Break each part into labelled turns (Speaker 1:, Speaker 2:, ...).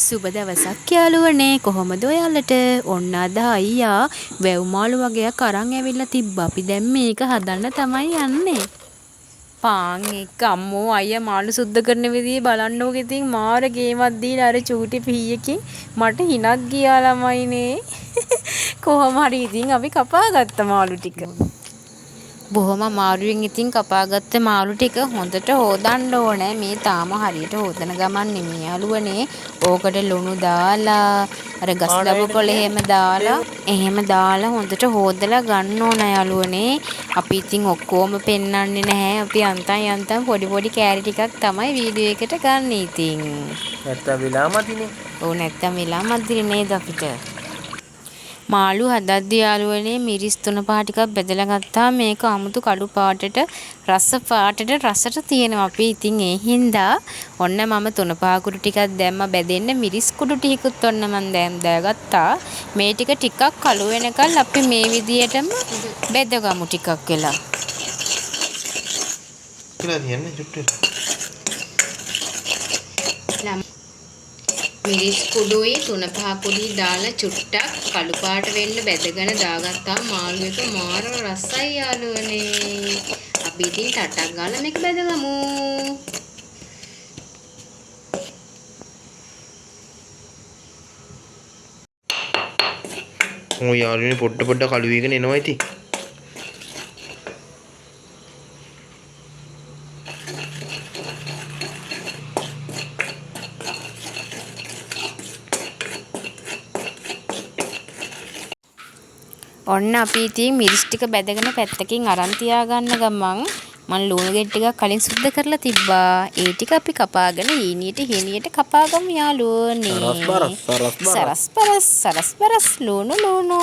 Speaker 1: සුබ දවසක් යාළුවනේ කොහොමද ඔයාලට ඔන්න අද අයියා වැව් මාළු වගේක් අරන් ඇවිල්ලා තිබ්බා. අපි දැන් මේක හදන්න තමයි යන්නේ. පාන් එක්ක අම්මෝ අයියා මාළු සුද්ධ කරන විදිය බලන්නෝක ඉතින් මාර ගේමක් දීලා අර චූටි පීයකින් මට හිනක් ගියා ළමයිනේ. කොහොම හරි ඉතින් අපි කපාගත්ත මාළු ටික. බොහොම අමාරුවෙන් ඉතින් කපාගත්ත මාළු ටික හොඳට හොදන්න ඕනේ. මේ තාම හරියට හොදන ගමන් නෙමෙයි යාළුවනේ. ඕකට ලුණු දාලා අර ගස් ලැබු කොළ එහෙම දාලා හොඳට හොදලා ගන්න ඕන යාළුවනේ. අපි ඉතින් ඔක්කොම පෙන්වන්නේ නැහැ. අපි යන්තම් පොඩි කෑලි ටිකක් තමයි වීඩියෝ එකට ගන්න ඉතින්.
Speaker 2: නැත්තම් වෙලාමදිනේ.
Speaker 1: ඔව් නැත්තම් වෙලාමදිනේ නේද අපිට. මාළු හදද්දී යාළුවනේ මිරිස් 3-5 ටිකක් බෙදලා ගත්තා. මේක අමුතු කළු පාටට රසට තියෙනවා. අපි ඉතින් ඒ හින්දා ඔන්න මම 3-5 කුඩු ටිකක් දැම්ම බෙදෙන්න. මිරිස් කුඩු ටිකකුත් ඔන්න මම දාගත්තා. මේ ටික ටිකක් කළු වෙනකල් අපි මේ විදියටම බෙදගමු ටිකක් වෙලා.
Speaker 2: කියලා තියන්නේ චුට්ටක්.
Speaker 1: මිරිස් කුඩුයි 3-5 කුඩුයි දාලා චුට්ටක් කළු පාට වෙන්න බෙදගෙන දාගත්තා. මාළු එක මාර රසයි යාළුවනේ. අපි ඉතින් ටටක් ගාලා මේක බෙදගමු.
Speaker 2: ඔය යාළුවනේ පොඩ කළු වීගෙන එනවා ඉතින්.
Speaker 1: ඔන්න අපි ඉතින් මිරිස් ටික බෙදගෙන පැත්තකින් අරන් තියාගන්න ගමන් මම ලුණු ගෙඩි ටිකක් කලින් සුද්ධ කරලා තිබ්බා. ඒ ටික අපි කපාගෙන හීනියට කපාගමු යාළුවනේ. සරස් ලුණු.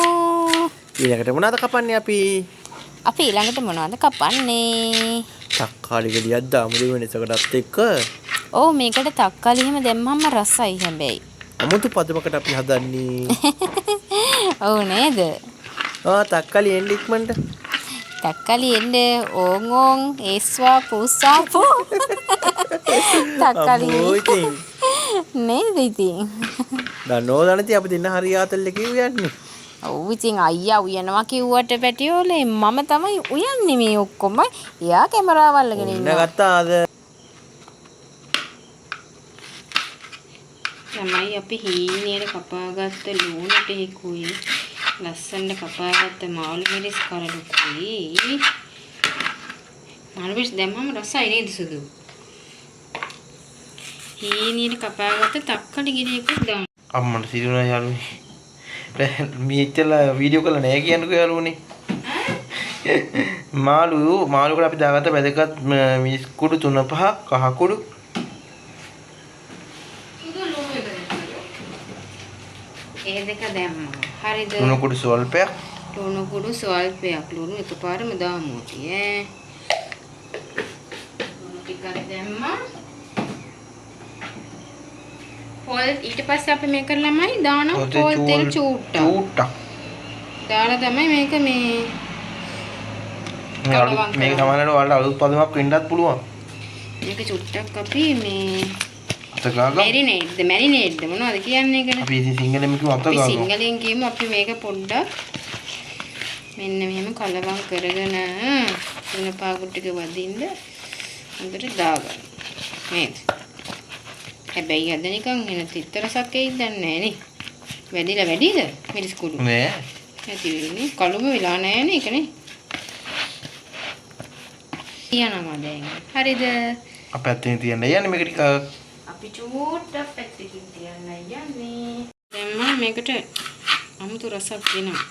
Speaker 2: ඊළඟට මොනවද කපන්නේ අපි?
Speaker 1: අපි ඊළඟට මොනවද කපන්නේ?
Speaker 2: තක්කාලි ගෙඩියක් දාමු වෙනසකටත් එක්ක.
Speaker 1: ඔව් මේකට තක්කාලි එහෙම දැම්මම රසයි හැබැයි.
Speaker 2: අමුතු පදමකට අපි හදන්නේ.
Speaker 1: ඔව් නේද?
Speaker 2: තක්කාලි එන්න ඉක්මනට.
Speaker 1: තක්කාලි එන්න ඕන් ඒස්වා පුසාපු. තක්කාලි නේද ඉතින්.
Speaker 2: දන්නෝදනති අපි දෙන්න හරි ආතල්ල කිව්වන්නේ.
Speaker 1: ඔව් ඉතින් අයියා උයනවා කිව්වට පැටියෝලේ මම තමයි උයන්නේ මේ ඔක්කොම. එයා කැමරාව අල්ලගෙන ඉන්නවා.
Speaker 2: ඉන්න ගත්තාද?
Speaker 1: තමයි අපි හීනියට කපාගත්ත ලුණු ටිකුයි ලස්සනට කපාගත්ත මාළු මිරිස් කරඩුකුයි. මාළු මිරිස් දැම්මම රසයි නේද සුදු? හීනියට කපාගත්ත තක්කඩි ගෙඩියකුත් දාන්න.
Speaker 2: අම්මට සිරුණා යාළුවනේ. මීච්චල වීඩියෝ කරලා නෑ කියන්නකෝ යාළුවනේ. මාළුකට අපි දාගත්ත වැදගත් මිරිස් කුඩු 3-5 කහ කුඩු
Speaker 1: ඒ දෙක දැම්මා. හරිද?
Speaker 2: ලුණු කුඩු ස්වල්පයක්.
Speaker 1: ලුණු එකපාරම දාමු අපි ඈ. ලුණු ටිකක් දැම්මා. පොල් ඊට පස්සේ අපි මේක ළමයි දානවා පොල් තෙල් චූට්ටක්. දාලා තමයි මේක මේ
Speaker 2: සමානට ඔයාලට අලුත් පදමක් වෙන්නත් පුළුවන්.
Speaker 1: මේක චුට්ටක් අපි මේ
Speaker 2: අතගාගමු.
Speaker 1: මැරිනේට්ද මොනවද කියන්නේ ඒකට?
Speaker 2: අපි ඉතින් සිංහලෙන් කියමු අතගාගමු.
Speaker 1: අපි සිංහලෙන් කියමු අපි මේක පොඩ්ඩක් මෙන්න මෙහෙම කලවම් කරගෙන තුන පාකුට් ටික වදින්න හොඳට දාගන්න. නේද? හැබැයි අද නිකන් එන තිත්ත රසක් එයිද දන්නේ නැහැ නේ. වැඩිද මිරිස් කුඩු?
Speaker 2: නෑ.
Speaker 1: නැති වෙන්නේ. කළුම වෙලා නැහැ නේ ඒකනේ. තියනවා දැන්. හරිද?
Speaker 2: අපේ අතෙන් තියන්න යන්නේ මේක ටික.
Speaker 1: අපි චූට්ටක් පැත්තකින් තියන්න යන්නේ. දැන් මම මේකට අමුතු රසක් දෙනවා.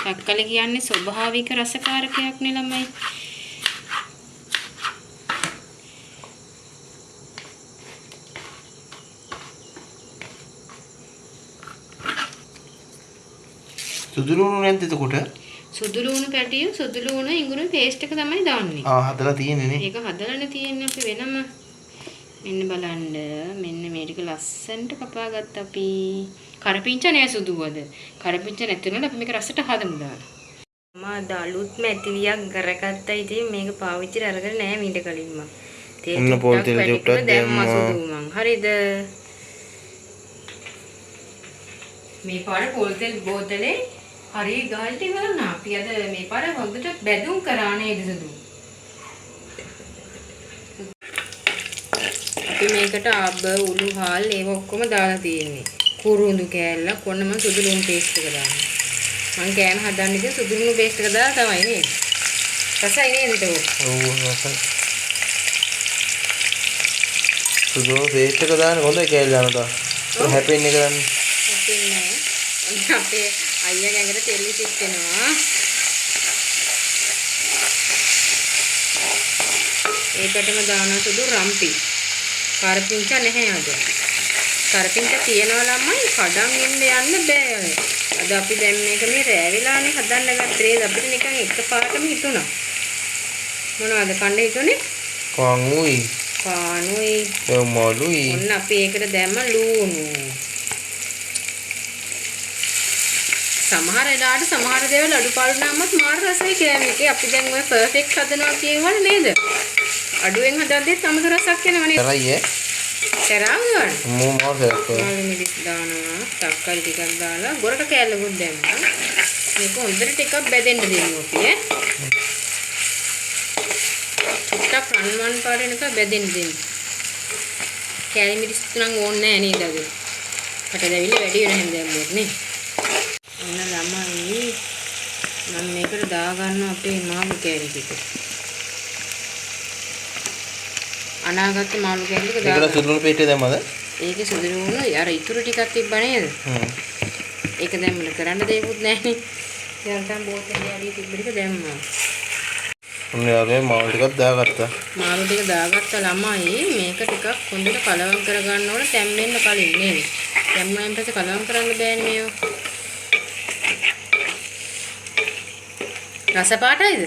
Speaker 1: තක්කලි කියන්නේ ස්වභාවික රසකාරකයක් නේ ළමයි.
Speaker 2: සුදු ලුණු නැද්ද එතකොට?
Speaker 1: සුදු ලුණු පැටිය සුදු ලුණු ඉඟුරු පේස්ට් එක තමයි දාන්නේ.
Speaker 2: හදලා තියෙන්නේ නේ.
Speaker 1: ඒක හදලානේ තියෙන්නේ අපි වෙනම. මෙන්න බලන්න මෙන්න මේ ටික ලස්සනට කපාගත්ත අපි. කරපිංච නෑ සුදුවද? කරපිංච නැතුනොත් අපි මේක රසට හදමු දාලා. මම අලුත් මැතිලියක් කරගත්තා. ඉතින් මේක පාවිච්චි අරගෙන නෑ මීට කලින්ම.
Speaker 2: තෙල් පොල් තෙල් චුට්ටක් දැම්මා.
Speaker 1: හරිද? මේ පාර පොල් තෙල් බෝතලේ හරි ගාල්ට ඉවරනා. අපි අද මේ පාර හොඳට බැදුම් කරා නේද සුදු? අපි මේකට අබ උළු හාල් ඒව ඔක්කොම දාලා තියෙන්නේ. කුරුඳු කෑල්ල කොන්න මම සුදු ලුණු පේස්ට් එක දානවා. මම කෑම හදන්න ඉතින් සුදු ලුණු පේස්ට් එක දාලා තමයි නේද? රසයි නේද ඒක?
Speaker 2: ඔව් රසයි. සුදු පේස්ට් එක දාන්න හොඳයි කෑල්ල යනවා. ඒක හැපෙන්නේ කරන්නේ.
Speaker 1: හැපෙන්නේ නැහැ. අපේ අයියා ගැඟට තෙල් ඉතිත් වෙනවා. ඒකටම දානවා සුදු රම්පි. කරපිංච නැහැ අද. කරපිංච තියනවා ළමයි කඩන් ඉන්න යන්න බෑ. අද අපි දැන් මේක මේ රෑ වෙලානේ හදන්න ගත්තේ. අපිට නිකන් එකපාරටම හිතුණා. මොනවද කන්න හිතුනේ?
Speaker 2: කානුයි.
Speaker 1: කානුයි.
Speaker 2: එව්මාළුයි.
Speaker 1: ඔන්න අපි ඒකට දැම්ම ලූණු. සමහර වෙලාවට සමහර දේවල් අඩුපාඩු නමත් මාර රසයි කියන්නේ. ඒකේ අපි දැන් ඔය පර්ෆෙක්ට් හදනවා කියවල නේද? අඩුවෙන් හදද්දිත් අමුතු රසක් එනවා නේද?
Speaker 2: කරයි ඈ.
Speaker 1: කරාගෙන.
Speaker 2: මොනවද?
Speaker 1: මාළු මිරිස් දානවා. තක්කල් ටිකක් දාලා ගොරට කෑල්ලකුත් දැම්මා. මේක හොඳට ටිකක් බෙදෙන්න දෙන්න ඕපි ඈ. ටිකක් රන්වන් පාරේනක බෙදෙන්න දෙන්න. කෑලි මිරිස් නම් ඕනේ නැහැ නේද අද? කට දැවිලි වැඩි වෙන හැම දැම්මොත් නේ. ඔන්න ළමයි මම මේකට දා ගන්නවා අපේ මාළු කෑලි ටික. අනාගත මාළු කෑලි ටික දාලා.
Speaker 2: ඒකට සුදු ලුණු පේස්ට් දැම්මද?
Speaker 1: ඒකේ සුදු ලුණු අර ඉතුරු ටිකක් තිබ්බ නේද? ඒක දැම්මල කරන්න දෙයක්වත් නැහැ නේ. ඊළඟට බෝතලේ ඇලි තිබ්බ ටික දැම්මා.
Speaker 2: ඔන්න යාළුවේ මාළු ටිකක් දාගත්තා.
Speaker 1: මාළු ටික දාගත්ත ළමයි මේක ටිකක් හොඳට කලවම් කරගන්න ඕන තැම්බෙන්න කලින් නේද? තැම්බුණාන් පස්සේ කලවම් කරන්න බෑනේ මේව. රස පාටයිද?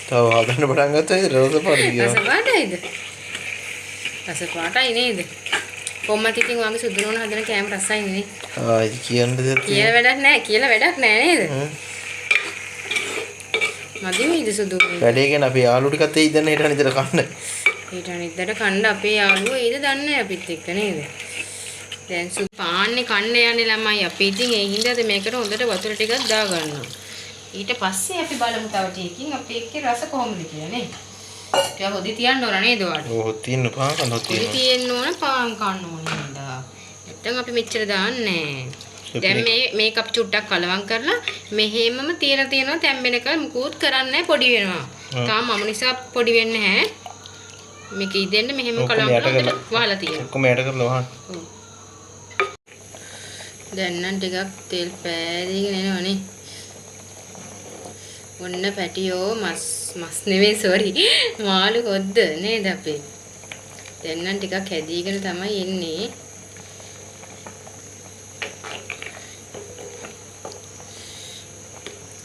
Speaker 2: තව හදන්න පටන් ගත්තා ඉතින් රස පාට ගියා.
Speaker 1: රස පාටයිද? රස පාටයි නේද? කොම්මත් ඉතින් වගේ සුදු නෝන හදන කෑම රසයි නේ.
Speaker 2: ආයි කියන්න දෙයක්
Speaker 1: කියලා වැඩක් නැහැ. කියලා වැඩක් නැහැ නේද? මදි නේද සුදු?
Speaker 2: වැඩේ ගැන අපි යාළු ටිකත් එයි දැන් හිටන් ඉතල කන්න.
Speaker 1: හිටන් ඉතට කන්න අපේ යාළුවෝ ඊද දන්නේ අපිත් එක්ක නේද? දැන් පාන්නේ කන්න යන්නේ ළමයි. අපි ඉතින් ඒ හින්දාද මේකට හොඳට වතුර ටිකක් දා ගන්නවා. ඊට පස්සේ අපි බලමු තව ටිකකින් අපේ එක්කේ රස කොහොමද කියලා නේ. ටික හොදි තියන්න ඕන නේද ඔයාලට?
Speaker 2: ඔව් තියන්න පාන් කන්න
Speaker 1: හොදි
Speaker 2: තියෙනවා.
Speaker 1: තියෙන්න ඕන පාන් කන්න ඕන නේද? නැත්තම් අපි මෙච්චර දාන්නේ දැන් මේ කප් චුට්ටක් කලවම් කරලා මෙහෙමම තියෙනවා තැම්බෙනක මුකුත් කරන්නේ පොඩි වෙනවා. තාම මම නිසා පොඩි වෙන්නේ නැහැ. මේක ඉදෙන්න මෙහෙම කලවම් කරලා වහලා තියෙනවා.
Speaker 2: ඔක්කොම යට කරලා වහන්න.
Speaker 1: ඔව්. දැන් නම් ටිකක් තෙල් පෑදීගෙන එනවනේ. ඔන්න පැටියෝ මස් නෙවෙයි සෝරි මාළු හොද්ද නේද අපේ. දැන් නම් ටිකක් හැදීගෙන තමයි එන්නේ.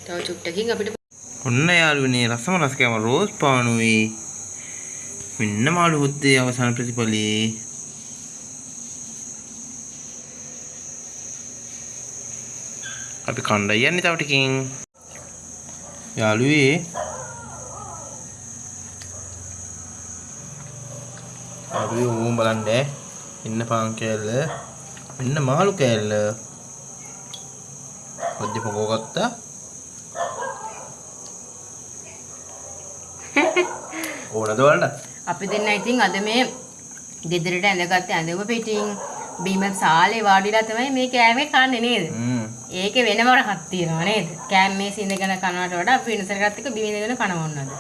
Speaker 1: තව චුට්ටකින් අපිට
Speaker 2: ඔන්න යාළුවනේ රසම රස කෑම රෝස් පානුයි. මෙන්න මාළු හොද්දේ අවසාන ප්‍රතිඵලේ. අපි කණ්ඩායම් යන්නේ තව ටිකකින්. යාළුවේ ඕම් බලන්න ඉන්න පාන් කෑල්ල මෙන්න මාළු කෑල්ල ඔද්දි පොකෝ ගත්තා. ඕනද වලට?
Speaker 1: අපි දෙන්න ඉතින් අද මේ ගෙදරට ඇඳගත්ත ඇඳුම පිටින් බීම සාලේ වාඩිලා තමයි මේ කෑමේ කන්නේ නේද? ඒකේ වෙනම රහක් තියෙනවා නේද? කෑම මේ සිඳගෙන කනවට වඩා අපි වෙනසකට එක බීම ඉඳගෙන කනවන්නද?